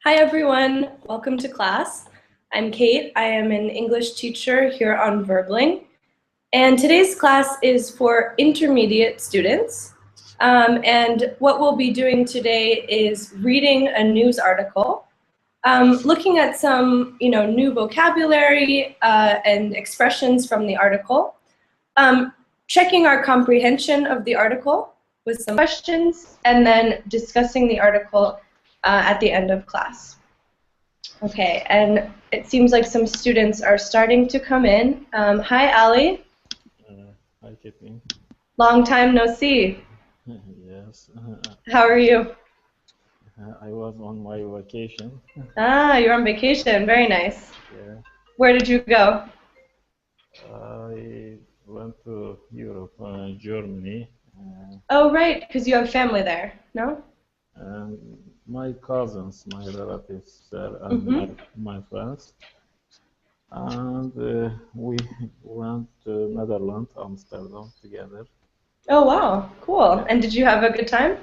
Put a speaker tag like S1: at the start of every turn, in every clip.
S1: Hi everyone, welcome to class. I'm Kate. I am an English teacher here on Verbling. And today's class is for intermediate students. And what we'll be doing today is reading a news article, looking at some new vocabulary and expressions from the article, checking our comprehension of the article with some questions, and then discussing the article at the end of class. Okay, and it seems like some students are starting to come in. Hi, Ali.
S2: Hi, Kitty.
S1: Long time no see.
S2: Yes.
S1: How are you?
S2: I was on my vacation.
S1: Ah, you're on vacation. Very nice.
S2: Yeah.
S1: Where did you go?
S2: I went to Europe, Germany,
S1: Oh, right, because you have family there, no?
S2: and my cousins, my relatives there, and
S1: Mm-hmm.
S2: my friends. And we went to Netherlands, Amsterdam together.
S1: Oh, wow, cool.
S2: Yeah.
S1: And did you have a good time?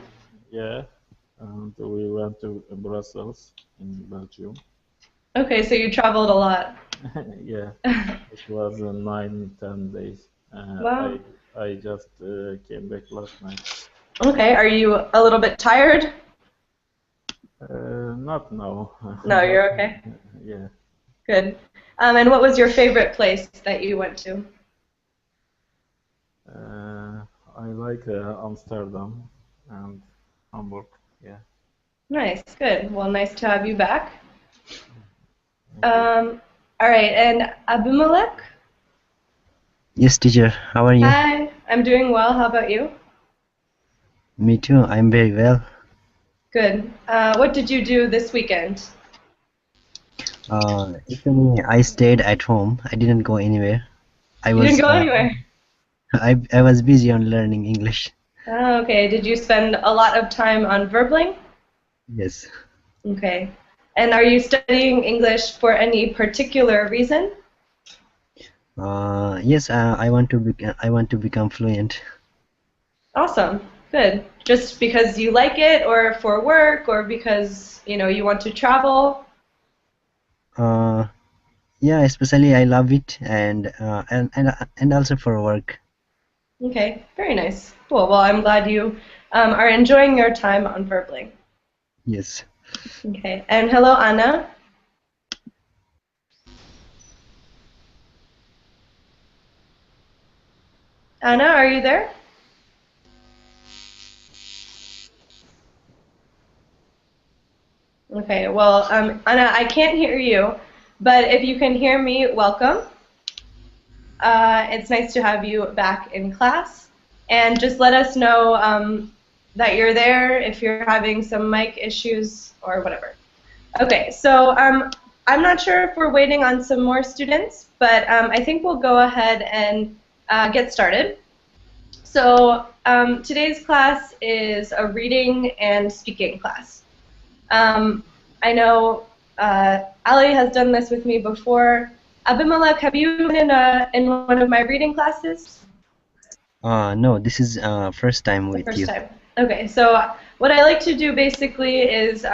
S2: Yeah. And we went to Brussels in Belgium.
S1: Okay, so you traveled a lot.
S2: Yeah. It was 9, 10 days.
S1: Wow.
S2: I just came back last night.
S1: Okay, are you a little bit tired?
S2: Not now,
S1: No,
S2: but
S1: you're okay.
S2: yeah.
S1: Good. And what was your favorite place that you went to?
S2: I like Amsterdam and Hamburg. Yeah,
S1: Nice, good. Well, nice to have you back.
S2: thank you.
S1: All right, and Abimelech?
S3: Yes, teacher. How are you?
S1: Hi, I'm doing well. How about you?
S3: Me too. I'm very well.
S1: Good. What did you do this weekend?
S3: Actually, I stayed at home. I didn't go anywhere. I
S1: You didn't
S3: was
S1: go anywhere.
S3: I was busy on learning English.
S1: Oh, okay. Did you spend a lot of time on Verbling?
S3: Yes.
S1: Okay. And are you studying English for any particular reason?
S3: Yes. I want to become fluent.
S1: Awesome. Good. Just because you like it, or for work, or because you want to travel?
S3: Uh, yeah. Especially I love it, and also for work.
S1: Okay. Very nice. Cool. Well, I'm glad you are enjoying your time on Verbling.
S3: Yes.
S1: Okay. And hello, Anna. Anna, are you there? Okay, well, Anna, I can't hear you, but if you can hear me, welcome. It's nice to have you back in class. And just let us know that you're there if you're having some mic issues or whatever. Okay, so I'm not sure if we're waiting on some more students, but I think we'll go ahead and get started. So today's class is a reading and speaking class. I know Ali has done this with me before. Abimelech, have you been in one of my reading classes?
S3: No. This is first time
S1: The
S3: with
S1: first
S3: you.
S1: time. Okay, so what I like to do basically is,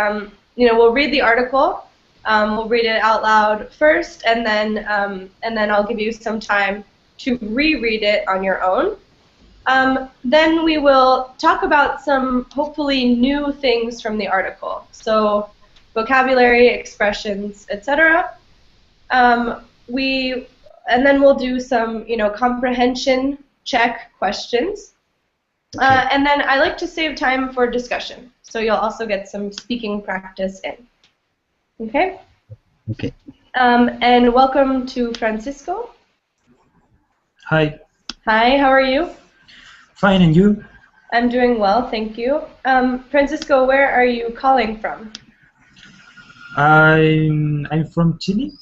S1: we'll read the article, we'll read it out loud first, and then I'll give you some time to reread it on your own. Then we will talk about some hopefully new things from the article. So vocabulary, expressions, etc. And then we'll do some, comprehension check questions.
S3: Okay.
S1: And then I like to save time for discussion. So you'll also get some speaking practice in. Okay?
S3: Okay.
S1: And welcome to Francisco.
S4: Hi,
S1: Hi, how are you?
S4: fine, and you?
S1: I'm doing well, thank you. Francisco, where are you calling from?
S4: I'm from Chile.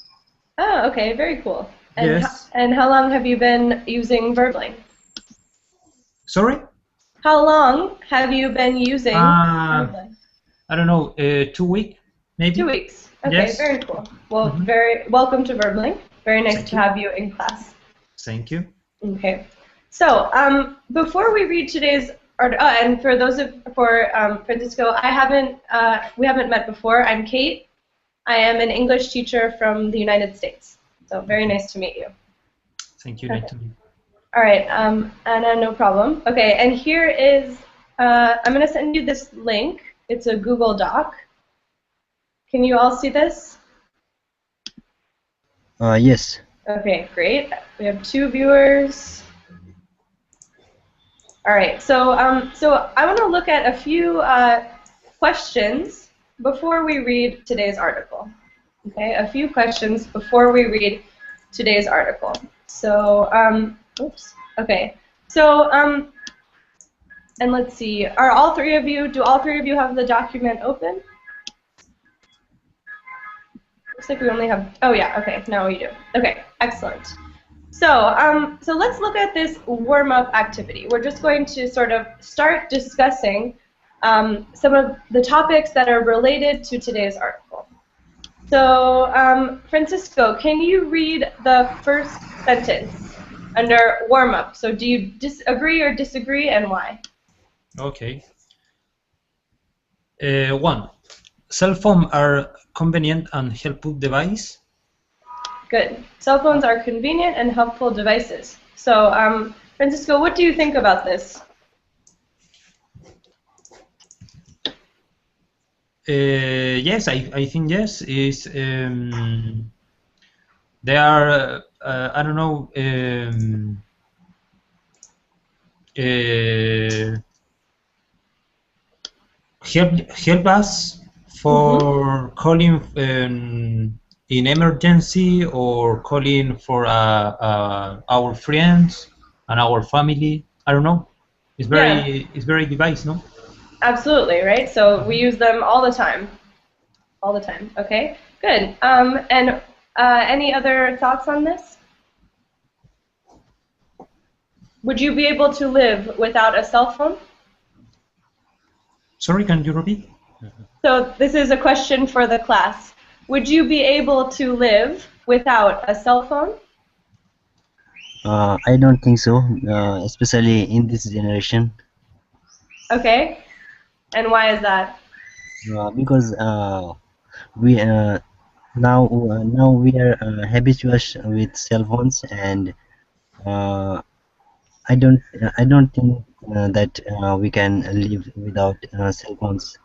S1: Oh, okay, very cool.
S4: Yes.
S1: And how long have you been using Verbling?
S4: Sorry?
S1: How long have you been using Verbling?
S4: I don't know, 2 week, maybe?
S1: 2 weeks. Okay,
S4: Yes.
S1: very cool. Well,
S4: Mhm.
S1: very welcome to Verbling. Very nice
S4: Thank
S1: to
S4: you.
S1: have you in class.
S4: Thank you.
S1: Okay. So, before we read today's and for those for Francisco, we haven't met before. I'm Kate. I am an English teacher from the United States. So very nice to meet you.
S4: Thank you.
S1: Okay.
S4: Nice to meet you.
S1: All right, Anna, no problem. Okay, and here is, I'm going to send you this link. It's a Google Doc. Can you all see this?
S3: Yes.
S1: Okay, great. We have 2 viewers. All right, so I want to look at a few questions before we read today's article. Okay, a few questions before we read today's article. So, oops. Okay, so and let's see. Do all 3 of you have the document open? Looks like we only have. Oh yeah. Okay, now we do. Okay, excellent. So let's look at this warm-up activity. We're just going to sort of start discussing some of the topics that are related to today's article. So, Francisco, can you read the first sentence under warm-up? So do you agree or disagree, and why?
S4: Okay. 1. Cell phones are convenient and helpful device.
S1: Good. Cell phones are convenient and helpful devices. So, Francisco, what do you think about this?
S4: Yes, I think yes. They are I don't know. Help us for calling in emergency, or calling for our friends and our family. I don't know. It's very device, no?
S1: Absolutely, right? So we use them all the time. All the time. Okay, good. And any other thoughts on this? Would you be able to live without a cell phone?
S4: Sorry, can you repeat?
S1: So this is a question for the class. Would you be able to live without a cell phone?
S3: I don't think so, especially in this generation.
S1: Okay. And why is that?
S3: Because we now we are habituous with cell phones, and I don't think that we can live without cell phones.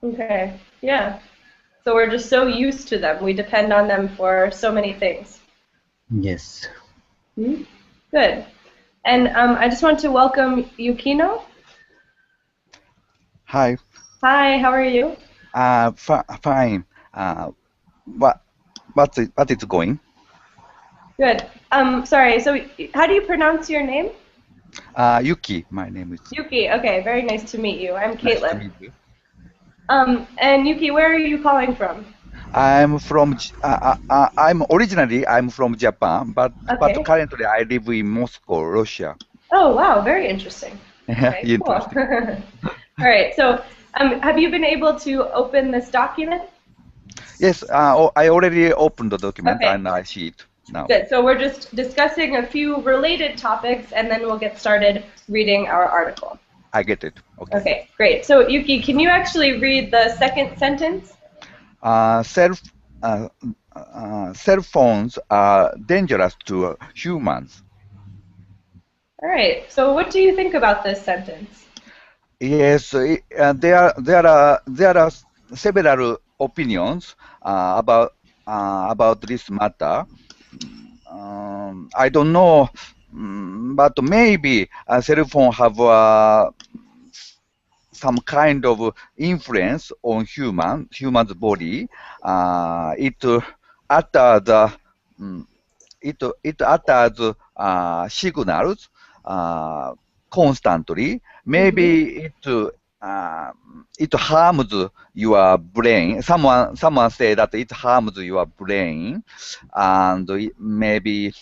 S1: Okay. Yeah. So we're just so used to them. We depend on them for so many things.
S3: Yes.
S1: Good. And I just want to welcome Yukino.
S5: Hi.
S1: Hi, how are you?
S5: Fine. What is going?
S1: Good. Sorry, so how do you pronounce your name?
S5: Yuki. My name is.
S1: Yuki. Okay, very nice to meet you. I'm Caitlin.
S5: Nice to meet you.
S1: And Yuki, where are you calling from?
S5: I'm from. I'm originally from Japan, but currently I live in Moscow, Russia.
S1: Oh wow, very interesting. Okay,
S5: Interesting.
S1: Cool. All right. So, have you been able to open this document?
S5: Yes. I already opened the document and I see it now.
S1: Good. So we're just discussing a few related topics, and then we'll get started reading our article.
S5: I get it. Okay.
S1: Okay, great. So Yuki, can you actually read the second sentence?
S5: Cell phones are dangerous to humans.
S1: All right. So what do you think about this sentence?
S5: Yes, there are several opinions about this matter. I don't know, but maybe a cell phone have some kind of influence on human's body. It utters signals constantly. Maybe it harms your brain. Someone say that it harms your brain, and maybe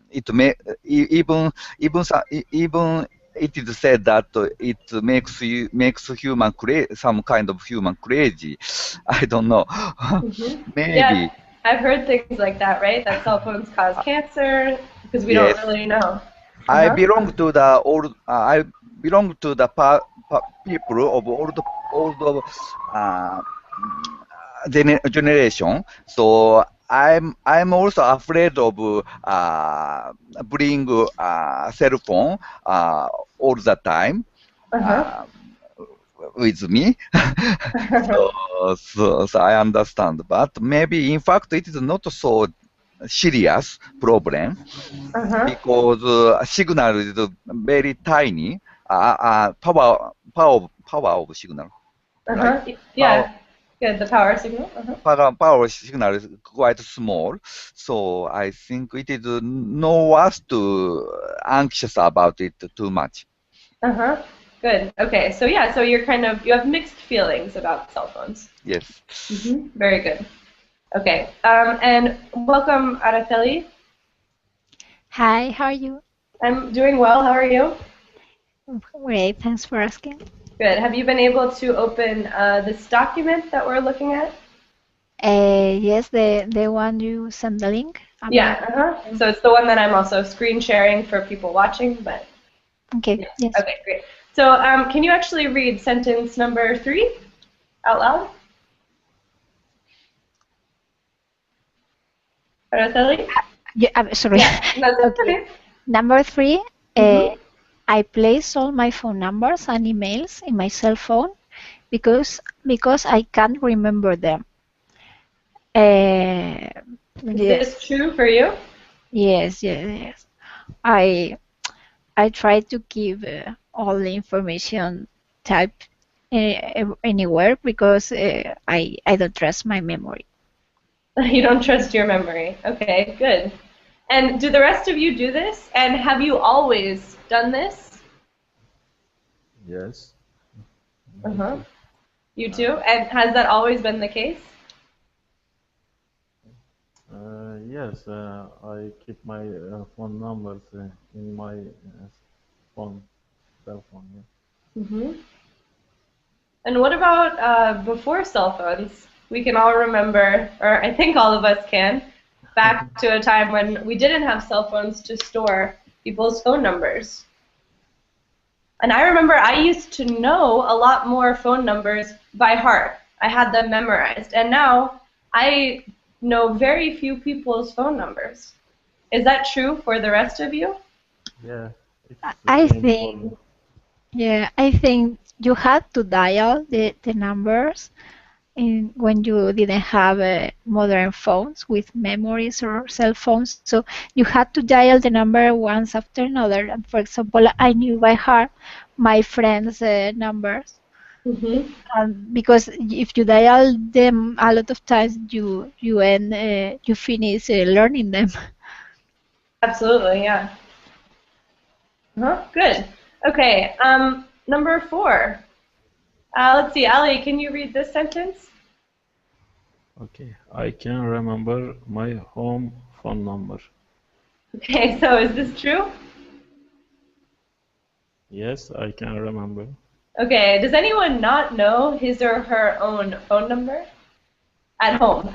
S5: it may even it is said that it makes some kind of human crazy. I don't know. Maybe.
S1: Yeah, I've heard things like that, right? That cell phones cause cancer because we don't really know.
S5: I belong to the old. I belong to the people of old generation. So I'm also afraid of bring cell phone all the time with me. So I understand, but maybe in fact it is not so serious problem because signal is very tiny. Power of signal, right?
S1: Yeah. Good. The power signal.
S5: Power signal is quite small, so I think it is no worth to anxious about it too much.
S1: Good. Okay. So yeah. So you have mixed feelings about cell phones.
S5: Yes.
S1: Very good. Okay. And welcome, Araceli.
S6: Hi, how are you?
S1: I'm doing well. How are you?
S6: Great, thanks for asking.
S1: Good. Have you been able to open this document that we're looking at?
S6: Yes, the one you sent the link about.
S1: Yeah. So it's the one that I'm also screen sharing for people watching, but.
S6: Okay. Yes.
S1: Okay, great. So can you actually read sentence number 3 out loud? Araceli?
S6: Yeah, sorry.
S1: No, that's okay.
S6: Number 3, I place all my phone numbers and emails in my cell phone because I can't remember them.
S1: Is
S6: Yes.
S1: this true for you?
S6: Yes. I try to keep all the information typed anywhere because I don't trust my memory.
S1: You don't trust your memory. Okay, good. And do the rest of you do this? And have you always done this?
S2: Yes.
S1: You too? And has that always been the case?
S2: Yes, I keep my phone numbers in my cell phone. Yeah.
S1: And what about before cell phones? We can all remember, or I think all of us can, back to a time when we didn't have cell phones to store people's phone numbers. And I remember I used to know a lot more phone numbers by heart. I had them memorized. And now I know very few people's phone numbers. Is that true for the rest of you?
S2: Yeah.
S6: I think, I think you had to dial the numbers when you didn't have modern phones with memories or cell phones. So you had to dial the number once after another. And for example, I knew by heart my friends' numbers. Because if you dial them a lot of times, you finish learning them.
S1: Absolutely, yeah. Good. Okay, number 4. Let's see, Ali, can you read this sentence?
S2: Okay, I can remember my home phone number.
S1: Okay, so is this true?
S2: Yes, I can remember.
S1: Okay, does anyone not know his or her own phone number? At home.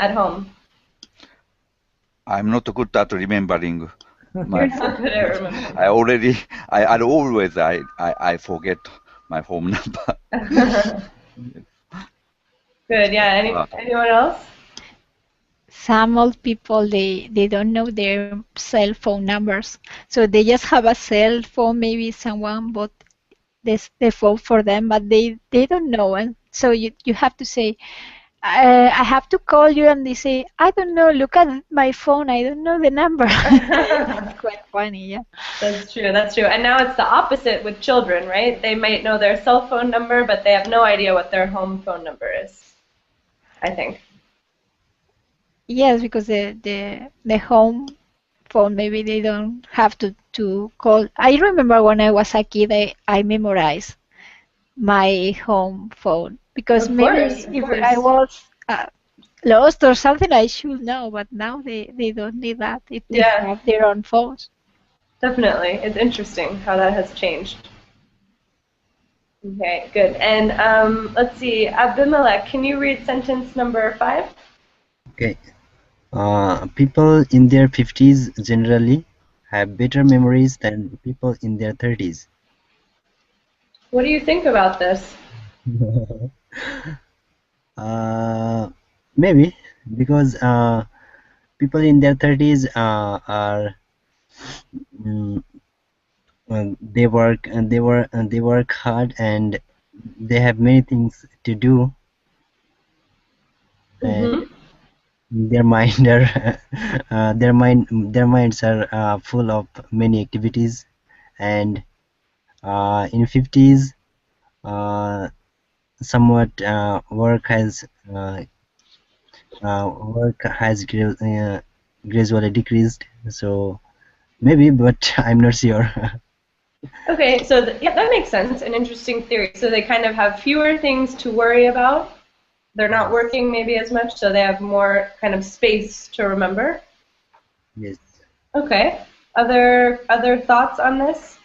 S5: I'm not good at remembering my
S1: You're not good at remembering.
S5: I always I forget my home number.
S1: Good, yeah. Anyone else?
S6: Some old people, they don't know their cell phone numbers, so they just have a cell phone. Maybe someone bought the phone for them, but they don't know. And so you have to say, I have to call you, and they say, I don't know, look at my phone, I don't know the number. It's quite funny, yeah.
S1: That's true. And now it's the opposite with children, right? They might know their cell phone number, but they have no idea what their home phone number is, I think.
S6: Yes, because the home phone, maybe they don't have to call. I remember when I was a kid, I memorized my home phone because maybe if I was lost or something, I should know. But now they don't need that if they have their own phones.
S1: Definitely. It's interesting how that has changed. Okay, good. And let's see, Abimelech, can you read sentence number 5?
S3: Okay. People in their 50s generally have better memories than people in their 30s.
S1: What do you think about this?
S3: maybe because people in their 30s are mm, they work hard and they have many things to do, and their mind are their minds are full of many activities, and in 50s somewhat work has gradually decreased, so maybe, but I'm not sure.
S1: Okay, so yeah, that makes sense. An interesting theory. So they kind of have fewer things to worry about. They're not working maybe as much, so they have more kind of space to remember.
S3: Yes.
S1: Okay. Other thoughts on this?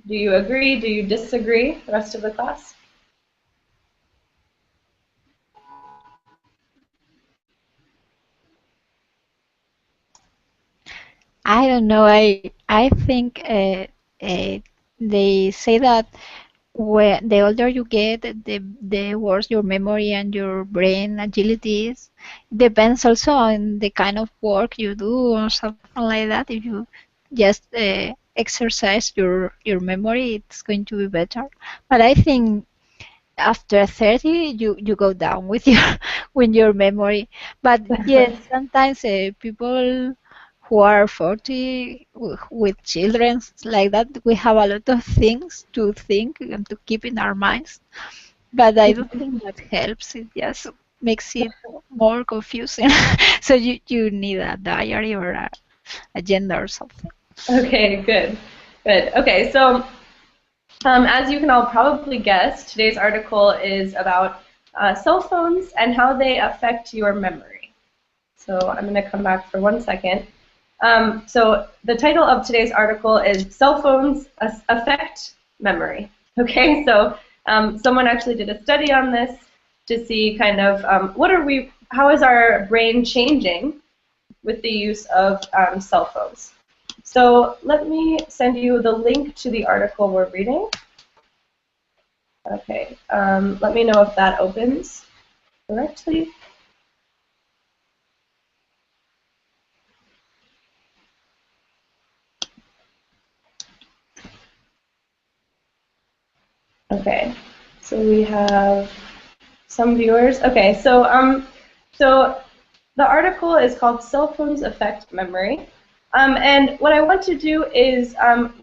S1: Do you agree? Do you disagree? The rest of the class?
S6: I don't know. I think they say that when the older you get, the worse your memory and your brain agility is. Depends also on the kind of work you do or something like that. If you just exercise your memory, it's going to be better. But I think after 30 you go down with your with your memory, but yes, sometimes people who are 40 with children like that, we have a lot of things to think and to keep in our minds, but I don't think that helps. It just makes it more confusing. So you need a diary or a agenda or something.
S1: Okay, good. Good. Okay, so as you can all probably guess, today's article is about cell phones and how they affect your memory. So I'm going to come back for 1 second. So the title of today's article is Cell Phones Affect Memory. Okay, so someone actually did a study on this to see kind of how is our brain changing with the use of cell phones. So let me send you the link to the article we're reading. Okay, let me know if that opens correctly. Okay, so we have some viewers. Okay, so the article is called "Cell Phones Affect Memory," and what I want to do is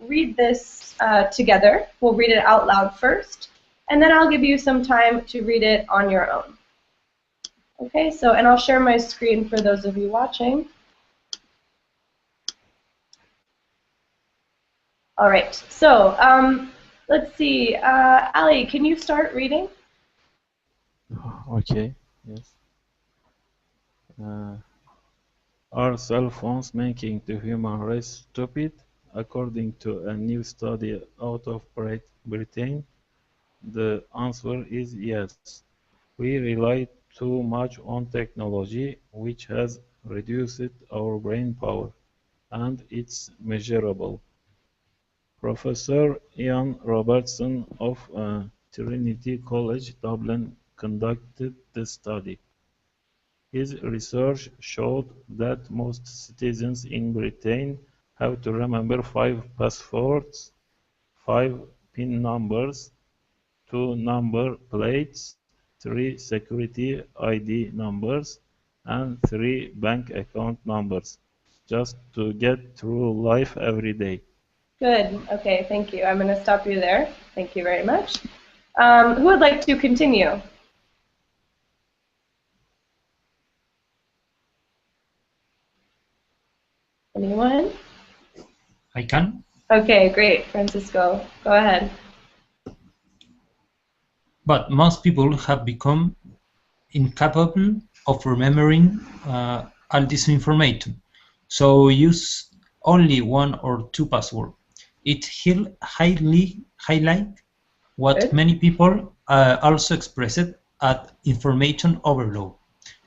S1: read this together. We'll read it out loud first, and then I'll give you some time to read it on your own. Okay, and I'll share my screen for those of you watching. All right, so let's see. Ali, can you start reading?
S2: Okay, yes. Are cell phones making the human race stupid? According to a new study out of Britain, the answer is yes. We rely too much on technology, which has reduced our brain power, and it's measurable. Professor Ian Robertson of Trinity College Dublin conducted the study. His research showed that most citizens in Britain have to remember 5 passwords, 5 PIN numbers, 2 number plates, 3 security ID numbers, and 3 bank account numbers, just to get through life every day.
S1: Good. Okay, thank you. I'm going to stop you there. Thank you very much. Who would like to continue? Anyone?
S4: I can.
S1: Okay, great. Francisco, go ahead.
S4: But most people have become incapable of remembering all this information, so use only 1 or 2 passwords. It highlight what
S1: Good.
S4: many people also expressed as information overload.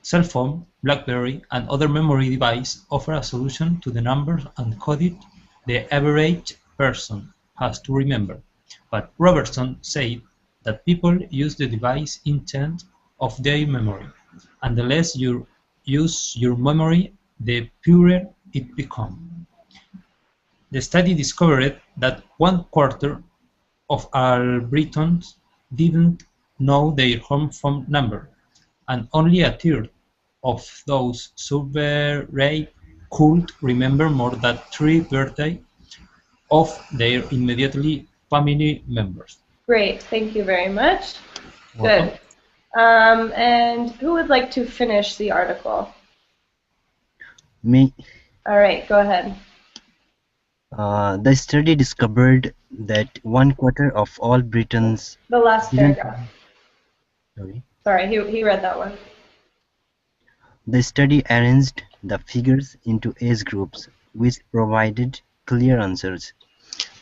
S4: Cell phone, BlackBerry, and other memory devices offer a solution to the numbers and coded the average person has to remember. But Robertson said that people use the device intent of their memory. and the less you use your memory, the purer it becomes. The study discovered that one quarter of all Britons didn't know their home phone number, and only a third of those surveyed could remember more than three birthdays of their immediately family members.
S1: Great, thank you very much.
S4: Welcome.
S1: Good. And who would like to finish the article?
S3: Me.
S1: All right, go ahead.
S3: The study discovered that one quarter of all Britons
S1: The last
S3: didn't.
S1: paragraph.
S3: Sorry.
S1: Sorry, he read that one.
S3: The study arranged the figures into age groups, which provided clear answers.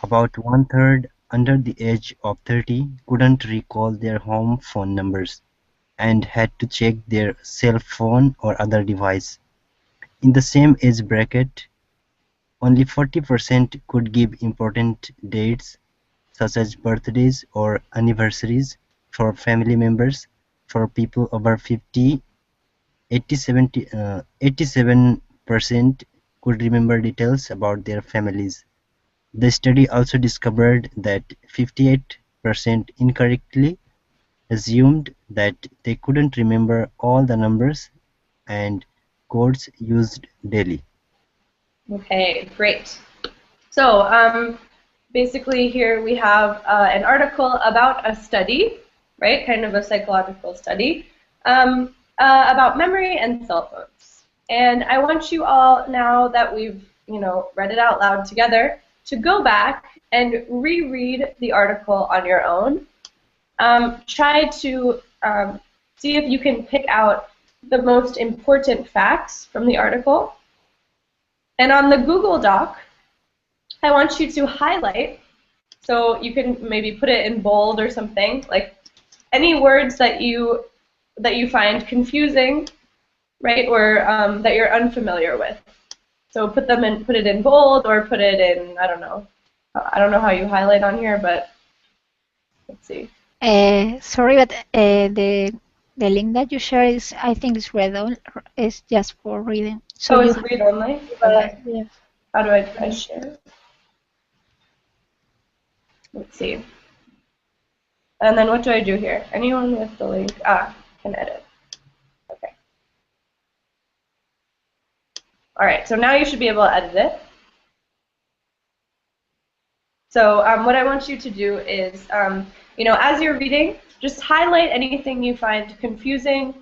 S3: About one-third under the age of 30 couldn't recall their home phone numbers and had to check their cell phone or other device. In the same age bracket, only 40% could give important dates such as birthdays or anniversaries for family members. For people over 50, 87% could remember details about their families. The study also discovered that 58% incorrectly assumed that they couldn't remember all the numbers and codes used daily.
S1: Okay, great. So basically here we have an article about a study, right, kind of a psychological study, about memory and cell phones. And I want you all, now that we've read it out loud together, to go back and reread the article on your own. Try to see if you can pick out the most important facts from the article. And on the Google Doc, I want you to highlight, so you can maybe put it in bold or something, like any words that you find confusing, right, or that you're unfamiliar with. So put it in bold, or put it in, I don't know how you highlight on here, but let's see.
S6: Sorry, but the link that you share is, I think, is read on, is just for reading.
S1: So it's read only. Okay.
S6: Yeah.
S1: How do I share? Let's see. And then what do I do here? Anyone with the link? Can edit. Okay. All right, so now you should be able to edit it. So what I want you to do is, as you're reading, just highlight anything you find confusing,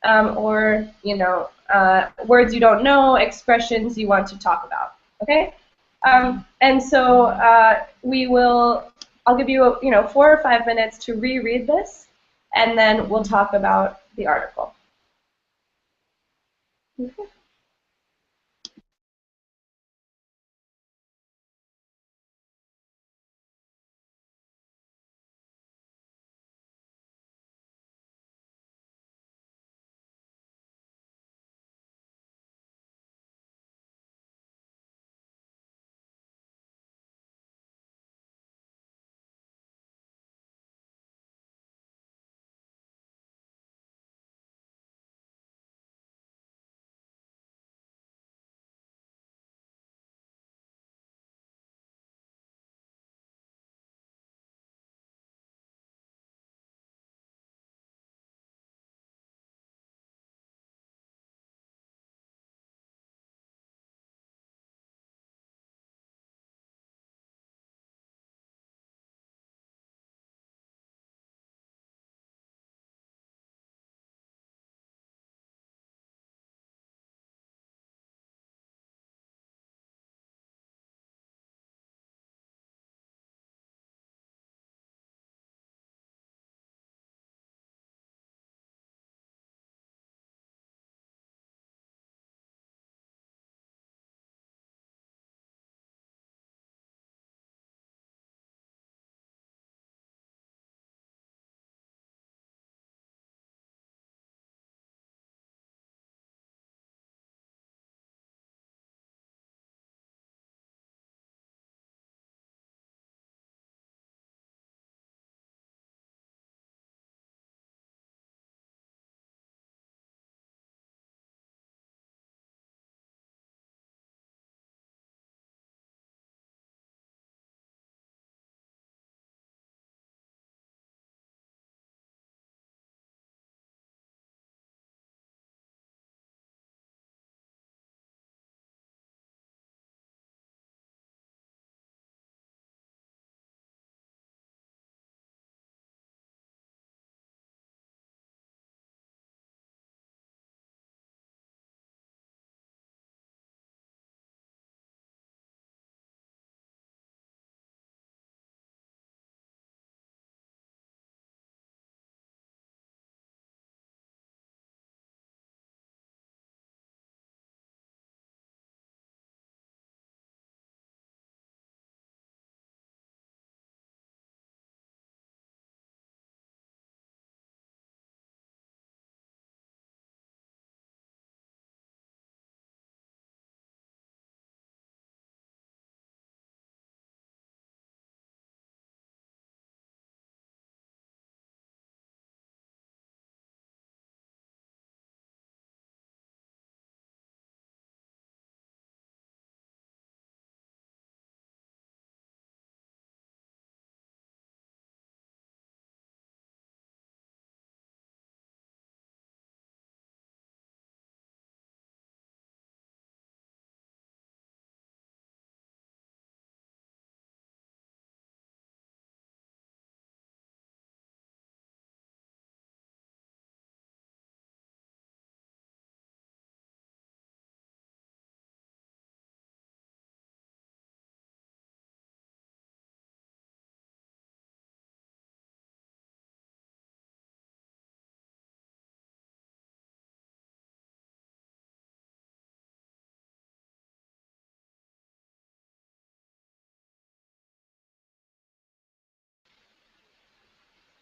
S1: or words you don't know, expressions you want to talk about. Okay. And so I'll give you 4 or 5 minutes to reread this, and then we'll talk about the article. Okay.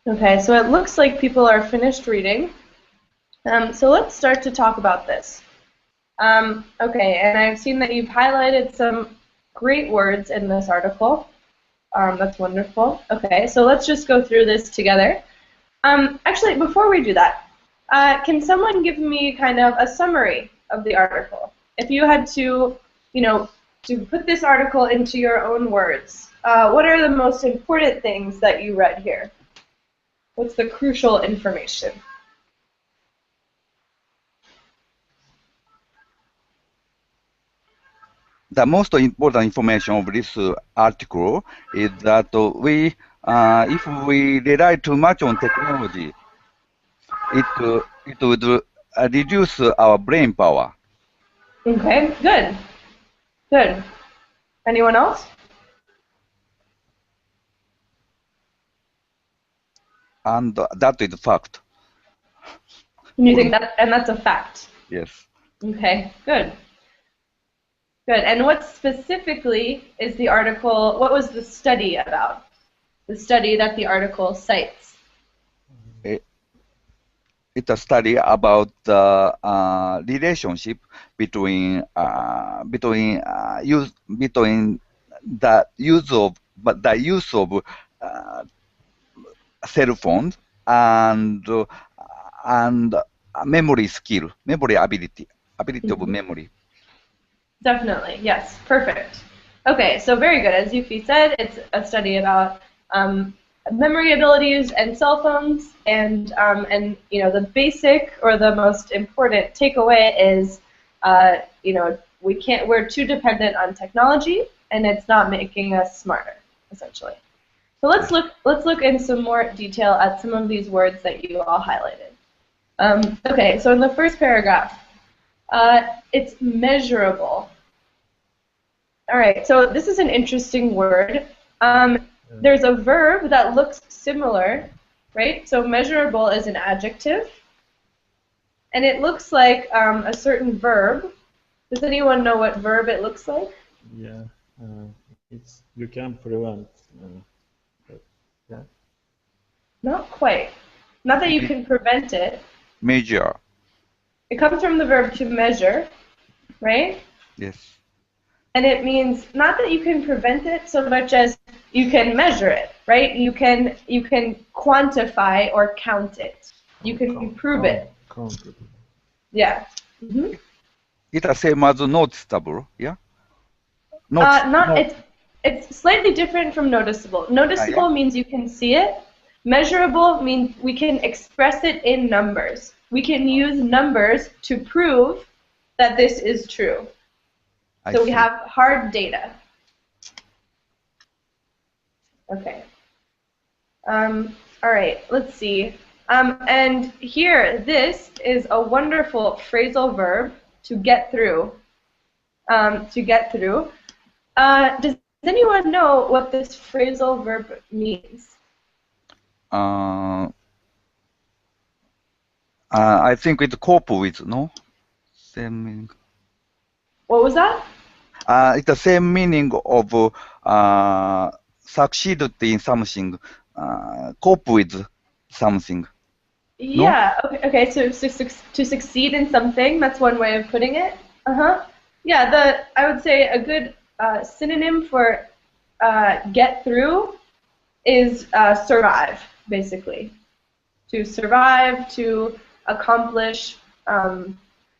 S1: Okay, so it looks like people are finished reading. So let's start to talk about this. Okay, and I've seen that you've highlighted some great words in this article. That's wonderful. Okay, so let's just go through this together. Actually, before we do that, can someone give me kind of a summary of the article? If you had to, to put this article into your own words, what are the most important things that you read here? What's the crucial information?
S5: The most important information of this article is that if we rely too much on technology, it would reduce our brain power.
S1: Okay, good. Good. Anyone else?
S5: And that is fact.
S1: And you think that's a fact?
S5: Yes.
S1: Okay, good. Good. And what specifically is the article, what was the study about? The study that the article cites?
S5: It's a study about the relationship between the use of cell phones and memory skill, memory ability of memory.
S1: Definitely, yes, perfect. Okay, so very good. As Yuki said, it's a study about memory abilities and cell phones, and the basic or the most important takeaway is we're too dependent on technology, and it's not making us smarter, essentially. So let's look in some more detail at some of these words that you all highlighted. Okay, so in the first paragraph, it's measurable. All right, so this is an interesting word. There's a verb that looks similar, right? So measurable is an adjective, and it looks like a certain verb. Does anyone know what verb it looks like?
S2: Yeah, you can prevent. Yeah.
S1: Not quite. Not that you can prevent it.
S5: Measure.
S1: It comes from the verb to measure, right?
S5: Yes.
S1: And it means not that you can prevent it so much as you can measure it, right? You can quantify or count it. You can improve it.
S2: Count it.
S1: Yeah. Mm-hmm.
S5: It's the same as noticeable, yeah?
S1: It's slightly different from noticeable. Noticeable means you can see it. Measurable means we can express it in numbers. We can use numbers to prove that this is true. So we have hard data. Okay. All right, let's see. And here, this is a wonderful phrasal verb, to get through. Does anyone know what this phrasal verb means?
S5: I think it cope with, no? Same meaning.
S1: What was that?
S5: It's the same meaning of succeed in something, cope with something.
S1: Yeah, no? Okay, so to succeed in something, that's one way of putting it. Yeah, I would say a good synonym for get through is survive, basically. To survive, to accomplish.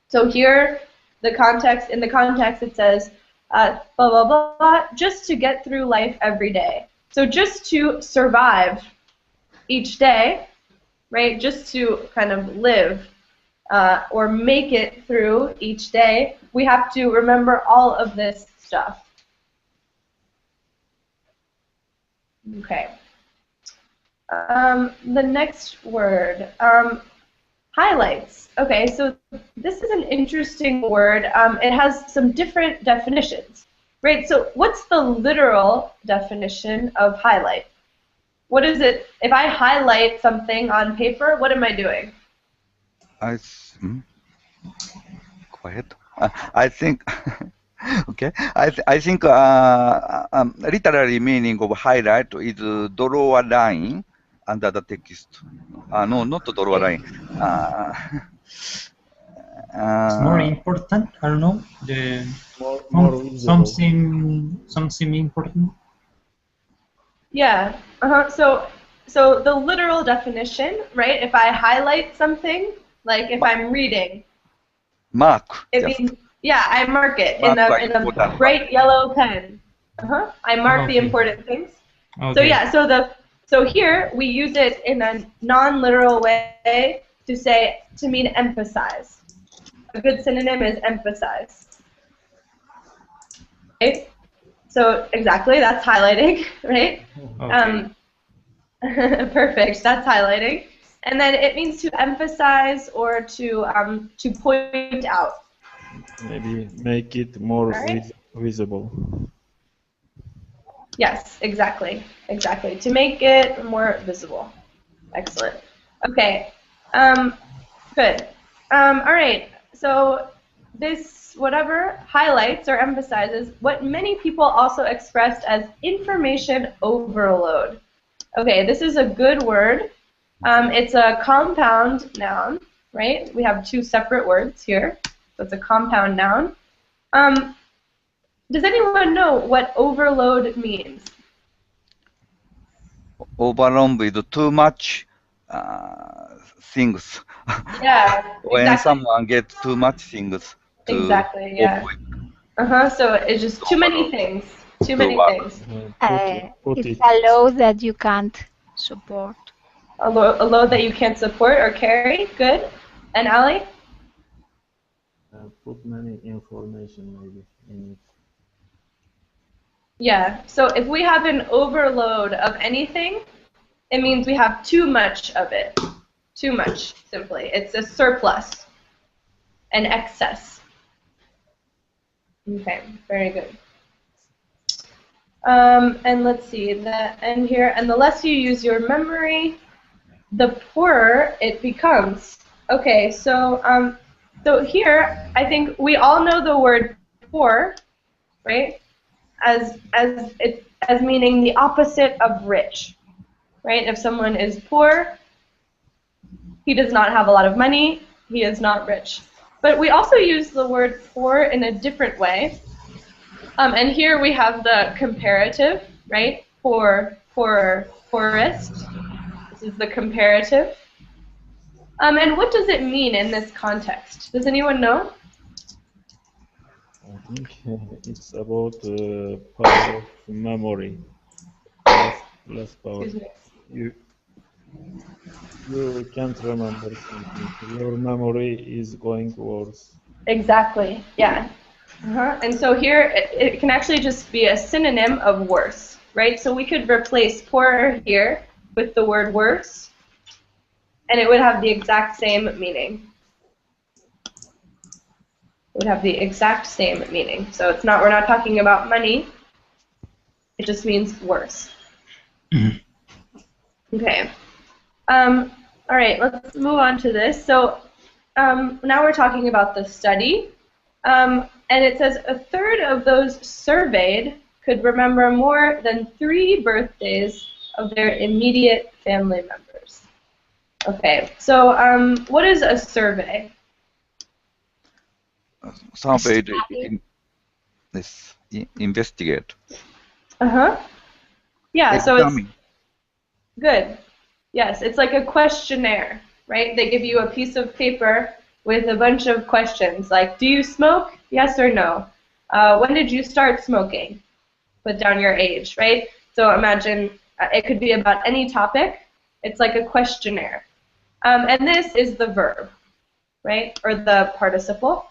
S1: So here, in the context it says, blah, blah, blah, just to get through life every day. So just to survive each day, right, just to kind of live or make it through each day, we have to remember all of this stuff. Okay. The next word, highlights. Okay, so this is an interesting word. It has some different definitions, right? So what's the literal definition of highlight? What is it? If I highlight something on paper, what am I doing?
S5: Quiet. I think. Okay. I think literary meaning of highlight is draw a line under the text. No, not to draw a line.
S4: It's more important. I don't know. The
S2: more visible.
S4: something important.
S1: Yeah. So the literal definition, right? If I highlight something, like if I'm reading,
S5: mark.
S1: it
S5: Just
S1: means I mark it
S5: mark
S1: in a
S5: important
S1: bright yellow pen. I mark the
S4: Okay.
S1: important things.
S4: Okay.
S1: So yeah, so here we use it in a non-literal way to mean emphasize. A good synonym is emphasize. Right? So exactly, that's highlighting, right?
S4: Okay.
S1: Perfect. That's highlighting, and then it means to emphasize or to point out.
S2: Maybe make it more
S1: Right?
S2: visible.
S1: Yes, exactly. To make it more visible. Excellent. Okay. Good. All right. So this whatever highlights or emphasizes what many people also expressed as information overload. Okay, this is a good word. It's a compound noun, right? We have two separate words here. So it's a compound noun. Does anyone know what overload means?
S5: overwhelmed with too much things.
S1: Yeah,
S5: When
S1: exactly.
S5: someone gets too much things to
S1: Exactly, yeah. So it's just too many things. Too many
S5: work.
S1: things.
S2: Put
S6: It's
S2: it.
S6: a load that you can't support.
S1: A load that you can't support or carry. Good. And Ali?
S2: Put many information maybe in it.
S1: Yeah. So if we have an overload of anything, it means we have too much of it. Too much, simply. It's a surplus, an excess. Okay, very good. And let's see, the end here. And the less you use your memory, the poorer it becomes. Okay, so so here, I think we all know the word poor, right? As meaning the opposite of rich, right? If someone is poor, he does not have a lot of money, he is not rich. But we also use the word poor in a different way. And here we have the comparative, right? Poor, poorer, poorest. This is the comparative. And what does it mean in this context? Does anyone know?
S2: I think it's about power of memory. Less power.
S1: Excuse me.
S2: You can't remember something. Your memory is going worse.
S1: Exactly, yeah. And so here, it can actually just be a synonym of worse, right? So we could replace poorer here with the word worse, and it would have the exact same meaning. It would have the exact same meaning. So it's not, we're not talking about money. It just means worse. Okay. All right, let's move on to this. So now we're talking about the study. And it says a third of those surveyed could remember more than 3 birthdays of their immediate family members. Okay, so what is a survey?
S5: Survey investigate.
S1: Yeah, so
S5: Examine.
S1: it's good. Yes, it's like a questionnaire, right? They give you a piece of paper with a bunch of questions, like, do you smoke? Yes or no? When did you start smoking? Put down your age, right? So imagine it could be about any topic. It's like a questionnaire. And this is the verb, right? Or the participle.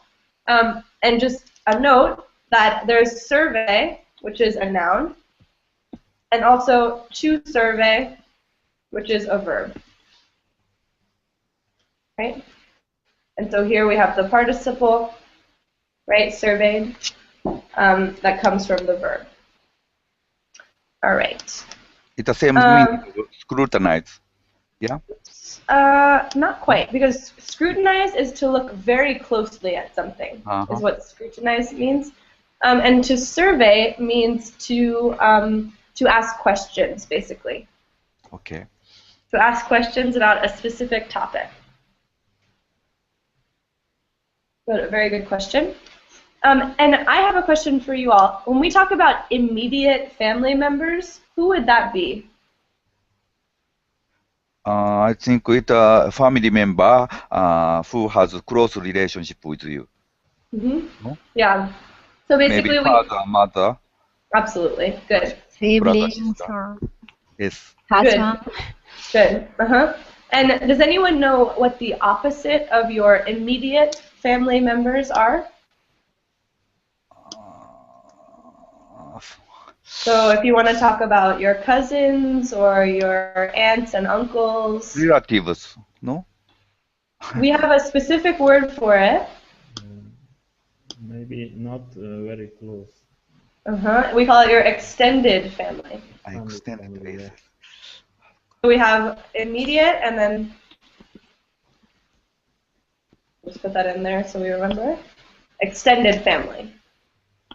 S1: And just a note that there's survey, which is a noun, and also to survey, which is a verb. Right? And so here we have the participle, right, surveyed, that comes from the verb. All right.
S5: It's the same meaning, scrutinize. Yeah?
S1: Not quite, because scrutinize is to look very closely at something, is what scrutinize means. And to survey means to ask questions, basically.
S5: Okay.
S1: So ask questions about a specific topic. Good, very good question. And I have a question for you all. When we talk about immediate family members, who would that be?
S5: I think it's a family member who has a close relationship with you. No?
S1: Yeah. So
S5: Maybe
S1: basically,
S5: father, mother,
S1: absolutely. Good.
S5: brother,
S6: Siblings
S5: sister.
S6: or
S5: Yes.
S6: husband.
S1: Good. And does anyone know what the opposite of your immediate family members are? So if you want to talk about your cousins or your aunts and uncles,
S5: Relatives, no?
S1: we have a specific word for it.
S2: Maybe not very close.
S1: We call it your extended family.
S5: I extended.
S2: Family,
S5: Yes.
S1: So we have immediate, and then just put that in there so we remember. Extended family.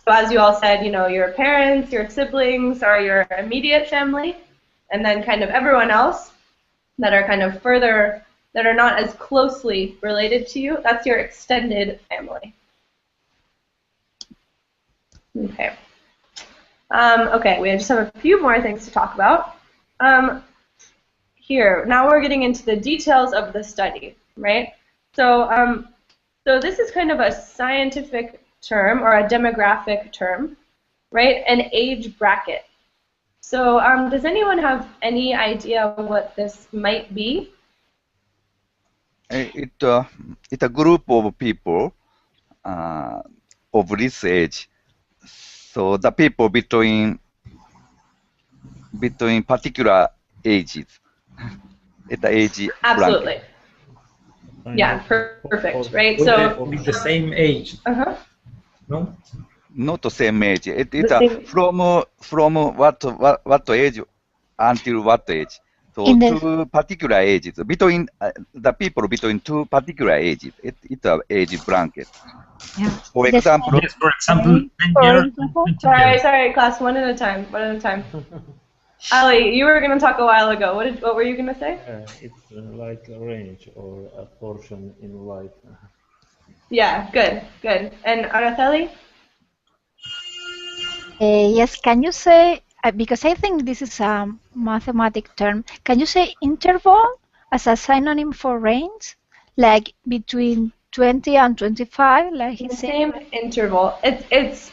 S1: So as you all said, you know, your parents, your siblings are your immediate family, and then kind of everyone else that are kind of further, that are not as closely related to you, that's your extended family. Okay. Okay, we just have a few more things to talk about. Here, now we're getting into the details of the study, right? So, so this is kind of a scientific term or a demographic term, right? An age bracket. So, does anyone have any idea what this might be?
S5: It's a group of people of this age. So the people between particular ages. It's the age
S1: Absolutely.
S2: Kind
S1: Yeah,
S2: of
S1: perfect, right?
S4: With the same age, no?
S5: Not the same age. It's
S1: The same.
S5: from what age until what age. So
S6: In the
S5: two particular ages between the people between two particular ages. It's a age blanket.
S6: yeah.
S5: For
S6: The
S5: example,
S6: same
S4: Yes, for example,
S6: age,
S4: 10
S6: for
S4: years,
S6: example.
S4: 20 years.
S1: Sorry, class, one at a time, one at a time. Ali, you were going to talk a while ago. What were you going to say?
S2: It's like a range or a portion in life.
S1: Yeah, good, good. And Araceli?
S6: Yes, can you say, because I think this is a mathematic term, can you say interval as a synonym for range? Like between 20 and 25, like he
S1: The
S6: said?
S1: same interval. It's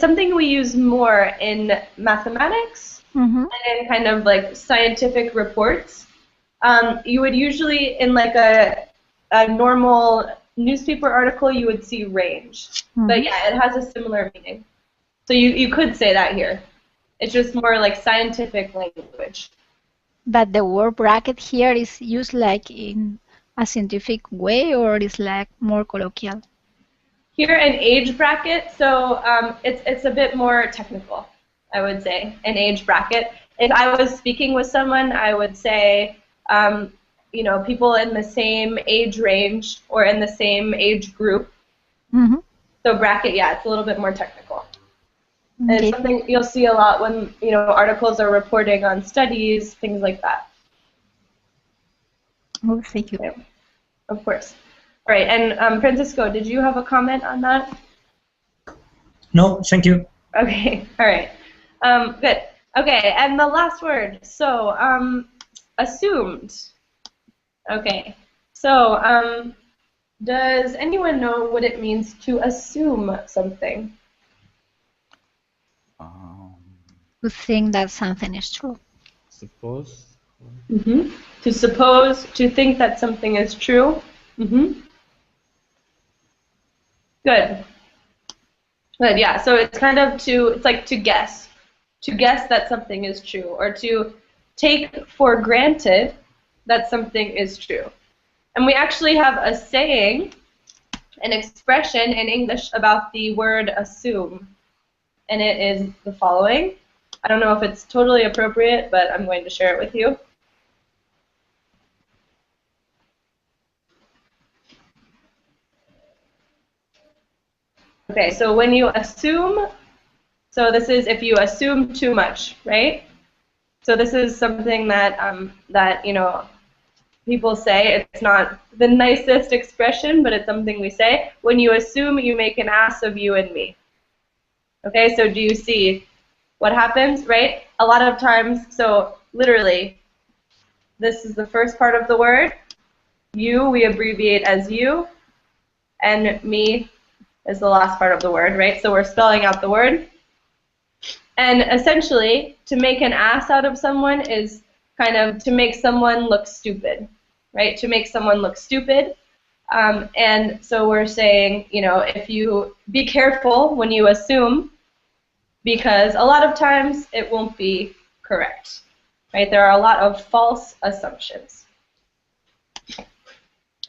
S1: something we use more in mathematics
S6: Mm-hmm.
S1: and in kind of like scientific reports. You would usually, in like a normal newspaper article, you would see range. But
S6: Mm-hmm.
S1: yeah, it has a similar meaning. So you could say that here. It's just more like scientific language.
S6: But the word bracket here is used like in a scientific way or is like more colloquial?
S1: Here, an age bracket, so it's a bit more technical, I would say, an age bracket. If I was speaking with someone, I would say, you know, people in the same age range or in the same age group.
S6: Mm-hmm.
S1: So bracket, yeah, it's a little bit more technical. And
S6: Okay.
S1: it's something you'll see a lot when, you know, articles are reporting on studies, things like that.
S6: Oh, thank you.
S1: Okay. Of course. All right, and Francisco, did you have a comment on that?
S4: No, thank you.
S1: Okay, all right. Good. Okay, and the last word. So, assumed. Okay. So, does anyone know what it means to assume something?
S6: To think that something is true.
S2: Suppose.
S1: To suppose, to think that something is true. Good. Good, yeah. So it's kind of it's like to guess that something is true, or to take for granted that something is true. And we actually have a saying, an expression in English about the word assume, and it is the following. I don't know if it's totally appropriate, but I'm going to share it with you. Okay, so when you assume, so this is if you assume too much, right? So this is something that that people say. It's not the nicest expression, but it's something we say. When you assume, you make an ass of you and me. Okay, so do you see what happens, right? A lot of times, so literally, this is the first part of the word. You, we abbreviate as you, and me is the last part of the word, right? So we're spelling out the word. And essentially, to make an ass out of someone is kind of to make someone look stupid, right? To make someone look stupid. And so we're saying, if you be careful when you assume, because a lot of times it won't be correct, right? There are a lot of false assumptions.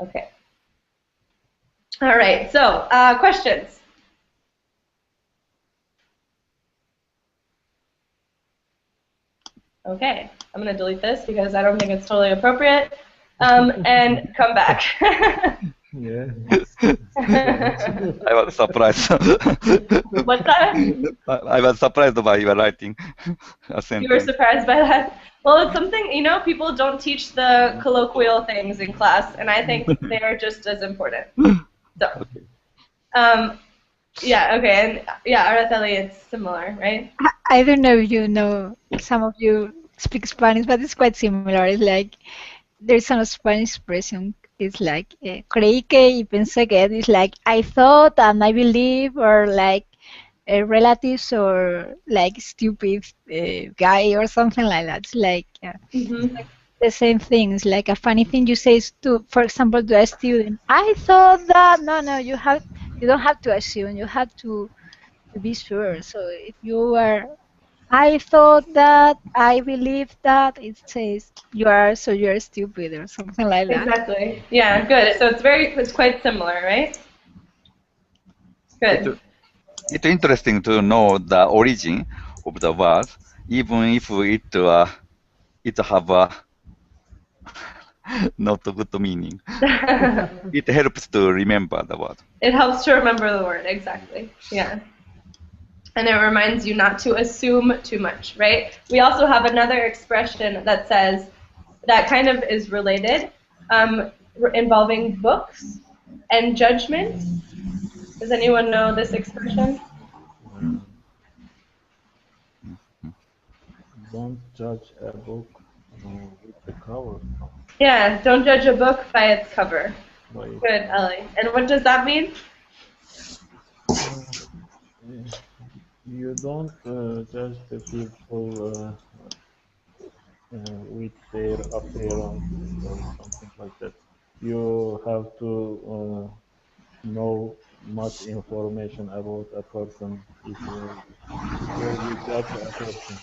S1: Okay. All right, so questions? Okay, I'm going to delete this because I don't think it's totally appropriate, and come back.
S2: Yeah.
S5: I was surprised.
S1: What's that?
S5: I was surprised by your writing a
S1: You were
S5: sentence.
S1: surprised by that? Well, it's something, people don't teach the colloquial things in class, and I think they are just as important. So, yeah, okay, and yeah, Araceli, it's similar, right?
S6: I don't know if you know, some of you speak Spanish, but it's quite similar. It's like there's some Spanish expression. It's like creí que y pensé que. It's like I thought and I believe, or like relatives, or like stupid guy or something like that. It's like the same thing. It's like a funny thing you say to, for example, to a student. I thought that. No, you don't have to assume. You have to be sure. So if you are, I thought that, I believe that, it says you're stupid or something like that.
S1: Exactly. Yeah, good. So it's quite similar, right? Good.
S5: It's interesting to know the origin of the word, even if it have a not good meaning. It helps to remember the word.
S1: It helps to remember the word, exactly. Yeah. And it reminds you not to assume too much, right? We also have another expression that says, that kind of is related, involving books and judgments. Does anyone know this expression?
S2: Don't judge a book with the cover.
S1: Yeah, don't judge a book by its cover.
S2: By
S1: Good, Ellie. And what does that mean?
S2: You don't judge the people with their appearance or something like that. You have to know much information about a person before you judge a person.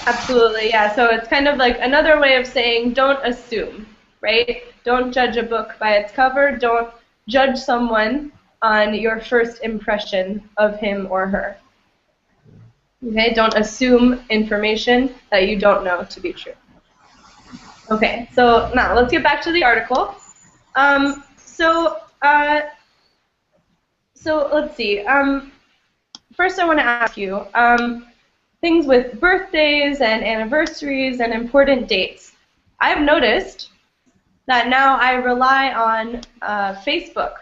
S1: Absolutely, yeah. So it's kind of like another way of saying don't assume, right? Don't judge a book by its cover. Don't judge someone on your first impression of him or her. Okay, don't assume information that you don't know to be true. Okay, so now let's get back to the article. So let's see. First, I want to ask you things with birthdays and anniversaries and important dates. I've noticed that now I rely on Facebook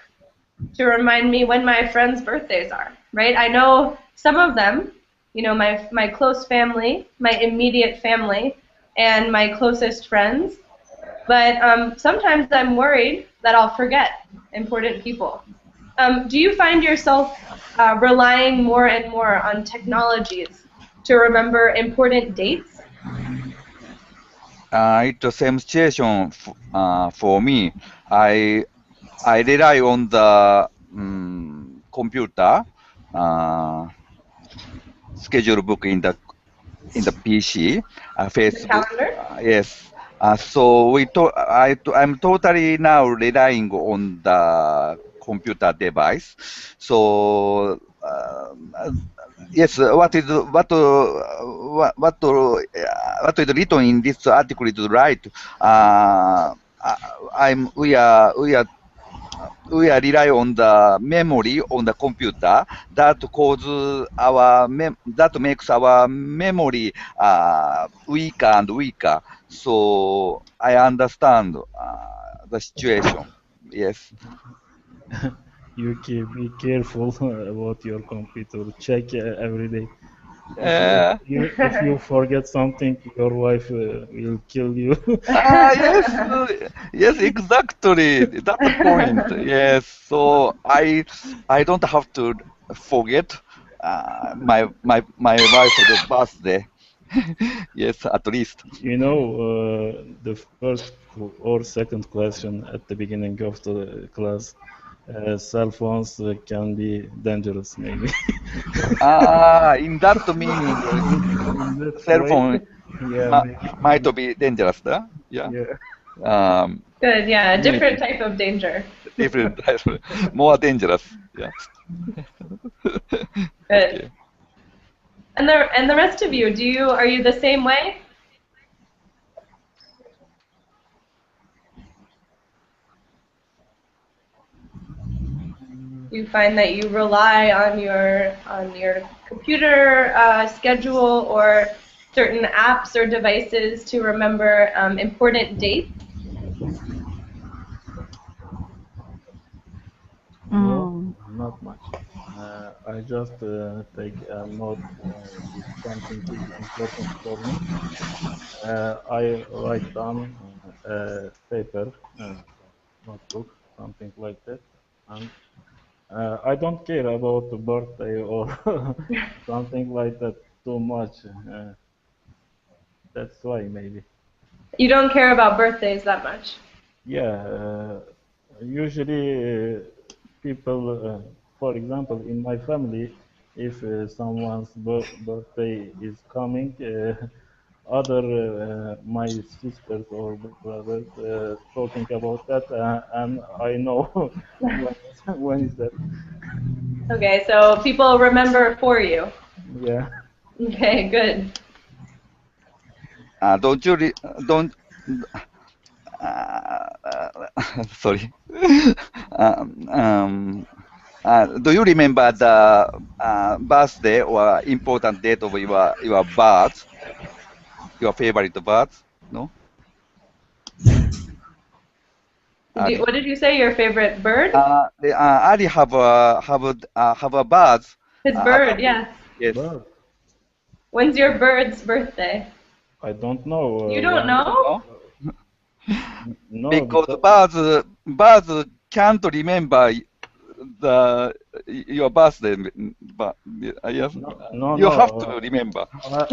S1: to remind me when my friends' birthdays are. Right? I know some of them. My close family, my immediate family, and my closest friends. But sometimes I'm worried that I'll forget important people. Do you find yourself relying more and more on technologies to remember important dates?
S5: It's the same situation for me. I rely on the computer schedule book in the PC, Facebook. Yes. So I'm totally now relying on the computer device. So yes, what is written in this article is right. We are we are rely on the memory on the computer that causes our that makes our memory weaker and weaker. So I understand the situation. Yes.
S2: You be careful about your computer. Check every day.
S5: Uh,
S2: If you forget something, your wife will kill you.
S5: yes, yes, exactly. That's the point. Yes. So I don't have to forget my wife's birthday. Yes, at least.
S2: You know, the first or second question at the beginning of the class, cell phones can be dangerous, maybe.
S5: In that meaning,
S2: In that
S5: cell
S2: way,
S5: phone
S2: yeah, maybe.
S5: might be dangerous. Yeah.
S2: Yeah.
S1: Good, yeah, a different
S5: Maybe
S1: type of danger.
S5: different, more dangerous. Yeah.
S1: Good.
S5: Okay.
S1: And the rest of you, are you the same way? Do you find that you rely on your computer schedule or certain apps or devices to remember important dates?
S2: No,
S6: Mm.
S2: not much. I just take a note if something is important for me. I write down a paper, notebook, something like that, and I don't care about the birthday or something like that too much. That's why maybe.
S1: You don't care about birthdays that much.
S2: Yeah, usually people, for example, in my family, if someone's birthday is coming, other my sisters or brothers talking about that, and I know when is that.
S1: Okay, so people remember for you.
S2: Yeah.
S1: Okay, good.
S5: Don't you don't sorry. um, um, do you remember the birthday or important date of your birth, your favorite birth? No, Ali.
S1: What did you say? Your favorite bird?
S5: Ali have a birth.
S1: His
S5: At
S1: bird, yes.
S5: yes.
S2: But
S1: When's your bird's birthday?
S2: I don't know
S1: You don't
S2: when.
S1: know?
S5: No,
S2: No,
S5: because
S2: because
S5: birds can't remember the your birthday. But yes, you have to
S2: no.
S5: remember.
S2: I,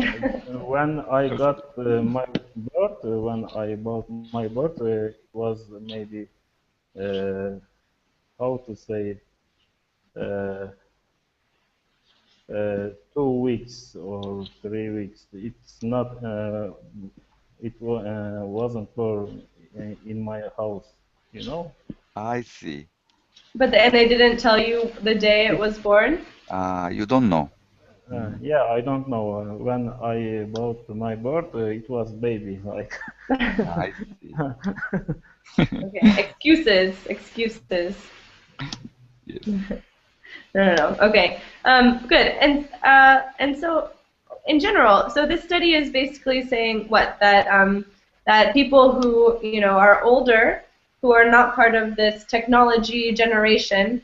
S2: when I got my birth, when I bought my birth, it was maybe uh, how to say uh, 2 weeks or 3 weeks. It's not. Wasn't born in my house. You know.
S5: I see.
S1: And they didn't tell you the day it
S2: It.
S1: was born?
S5: You don't know.
S2: Yeah, I don't know. When I bought my bird, it was baby. Like,
S5: I see.
S1: Okay, excuses, excuses.
S5: Yes.
S1: No. Okay, good. And so, in general, so this study is basically saying what that people who are older, who are not part of this technology generation,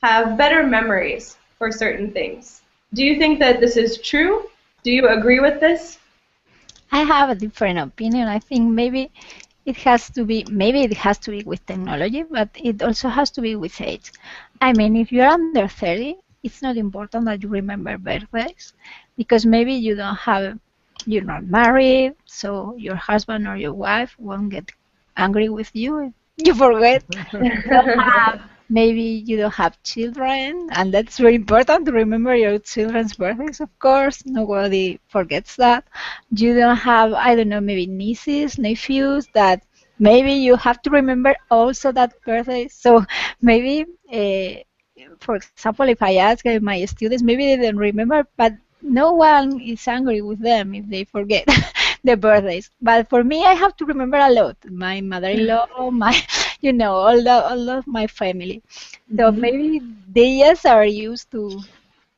S1: have better memories for certain things. Do you think that this is true? Do you agree with this?
S6: I have a different opinion. I think maybe it has to be with technology, but it also has to be with age. I mean, if you're under 30, it's not important that you remember birthdays because maybe you're not married, so your husband or your wife won't get angry with you if you forget. Maybe you don't have children, and that's very important to remember your children's birthdays, of course. Nobody forgets that. You don't have, I don't know, maybe nieces, nephews that maybe you have to remember also that birthday. So maybe, for example, if I ask my students, maybe they don't remember, but no one is angry with them if they forget. the birthdays. But for me, I have to remember a lot. My mother-in-law, my, all of my family. So maybe they just are used to,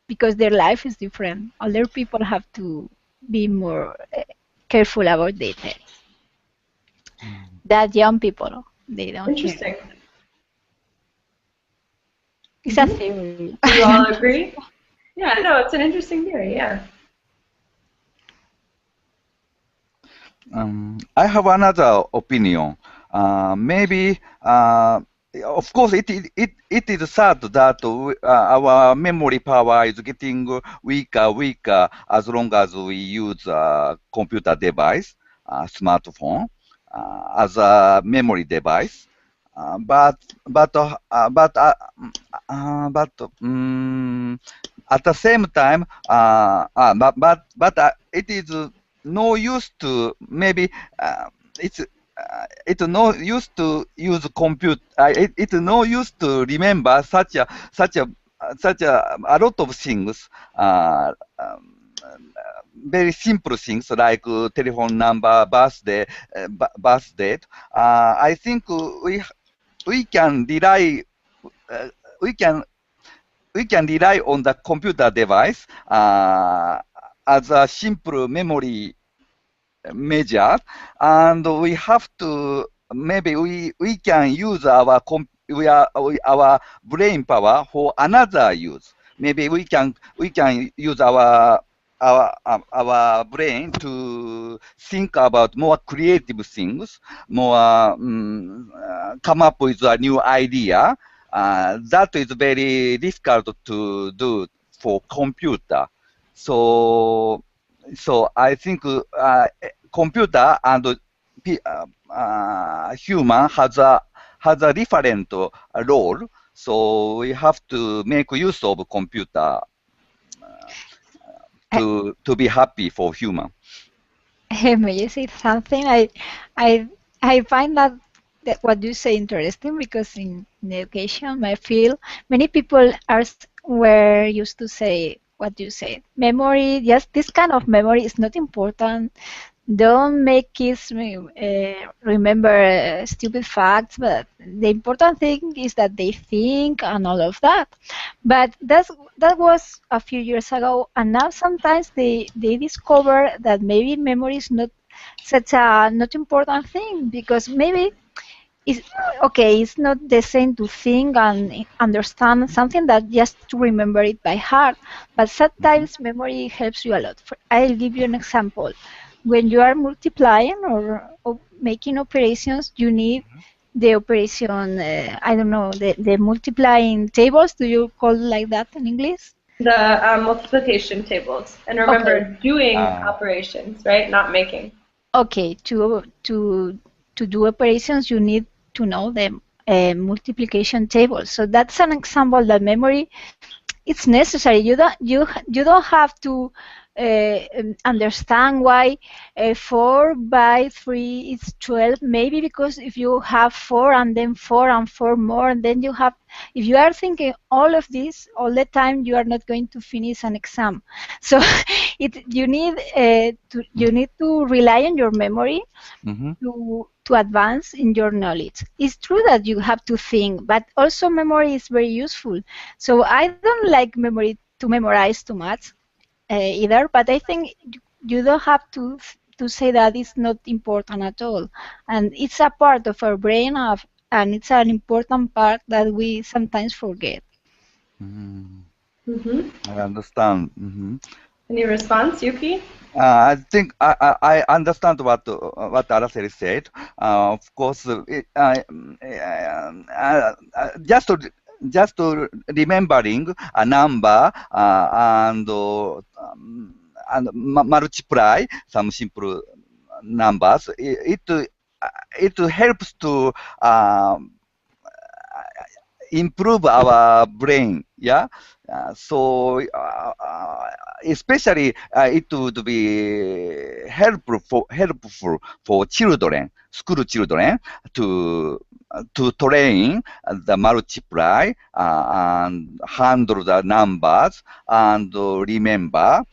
S6: because their life is different. Other people have to be more careful about details. That young people, they don't care.
S1: Interesting.
S6: It's a theory.
S1: Do you all agree? Yeah, no, it's an interesting theory, yeah.
S5: I have another opinion. Maybe, of course, it is sad that our memory power is getting weaker as long as we use a computer device, smartphone, as a memory device. But at the same time, it is no use to maybe it's no use to use computer. It's no use to remember a lot of things. Very simple things like telephone number, birthday, birth date. I think we can rely we can rely on the computer device as a simple memory measure, and we have to maybe we can use our brain power for another use. Maybe we can use our brain to think about more creative things, more come up with a new idea. That is very difficult to do for computer. So I think computer and human has a different role. So we have to make use of computer to be happy for human.
S6: May I say something? I find that what you say interesting, because in education, my field, many people were used to say what you said. Memory, yes, this kind of memory is not important. Don't make kids remember stupid facts, but the important thing is that they think and all of that. But that was a few years ago, and now sometimes they discover that maybe memory is not such a not important thing, because maybe it's okay, it's not the same to think and understand something that just to remember it by heart, but sometimes memory helps you a lot. I'll give you an example. When you are multiplying or making operations, you need the operation, I don't know, the multiplying tables. Do you call it like that in English?
S1: The multiplication tables. And remember,
S6: Okay.
S1: doing operations, right? Not making.
S6: Okay, to do operations, you need to know the multiplication table. So that's an example that memory, it's necessary. You don't have to understand why 4 by 3 is 12. Maybe because if you have 4 and then 4 and 4 more, and then you have, if you are thinking all of this all the time, you are not going to finish an exam. So you need to rely on your memory to advance in your knowledge. It's true that you have to think, but also memory is very useful. So I don't like memory to memorize too much either, but I think you don't have to say that it's not important at all. And it's a part of our brain, and it's an important part that we sometimes forget.
S5: I understand.
S1: Any response, Yuki?
S5: I think I understand what Araceli said. Of course, just to remembering a number and multiply some simple numbers. It helps to improve our brain. Yeah. So especially it would be helpful for children, school children, to train the multiply and handle the numbers and remember.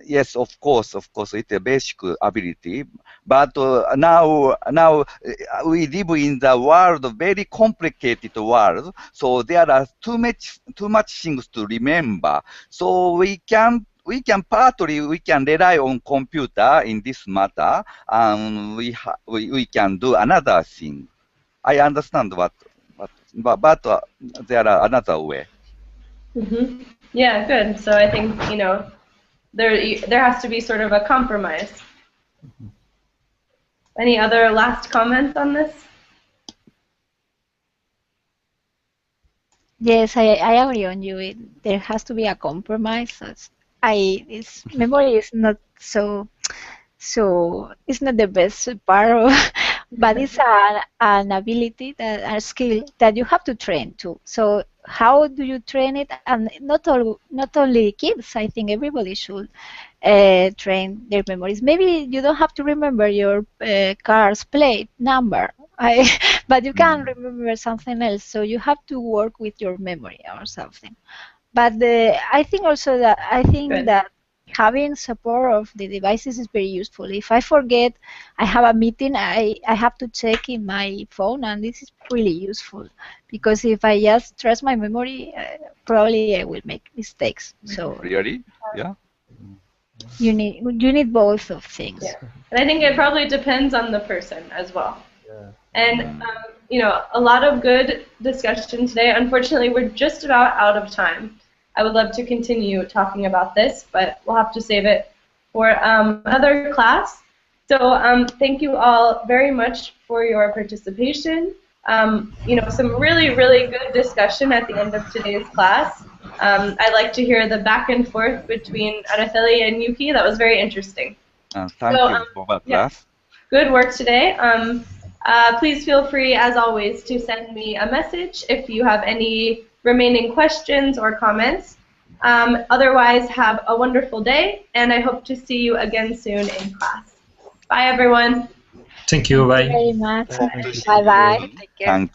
S5: yes, of course, it's a basic ability. But now we live in the world, very complicated world. So there are too much things to remember. So we can partly rely on computer in this matter, and we can do another thing. I understand but there are another way.
S1: Yeah, good. So I think, there has to be sort of a compromise. Any other last comments on this?
S6: Yes, I agree on you. There has to be a compromise. Memory is not so it's not the best part of, but it's an ability, a skill that you have to train too. So how do you train it? And not only kids, I think everybody should train their memories. Maybe you don't have to remember your car's plate number, but you can remember something else. So you have to work with your memory or something. But I think also that
S1: Good.
S6: that having support of the devices is very useful. If I forget I have a meeting, I have to check in my phone, and this is really useful because if I just trust my memory, probably I will make mistakes. So
S5: Really? Yeah.
S6: you need both of things.
S1: Yeah. And I think it probably depends on the person as well.
S2: Yeah.
S1: And, a lot of good discussion today. Unfortunately, we're just about out of time. I would love to continue talking about this, but we'll have to save it for another class. So thank you all very much for your participation. Some really, really good discussion at the end of today's class. I like to hear the back and forth between Araceli and Yuki. That was very interesting.
S5: Thank you for that class.
S1: Good work today. Please feel free, as always, to send me a message if you have any remaining questions or comments. Otherwise, have a wonderful day, and I hope to see you again soon in class. Bye, everyone.
S4: Thank you. Bye.
S6: Very much.
S2: Thank you.
S6: Bye bye. Take care.
S5: Thank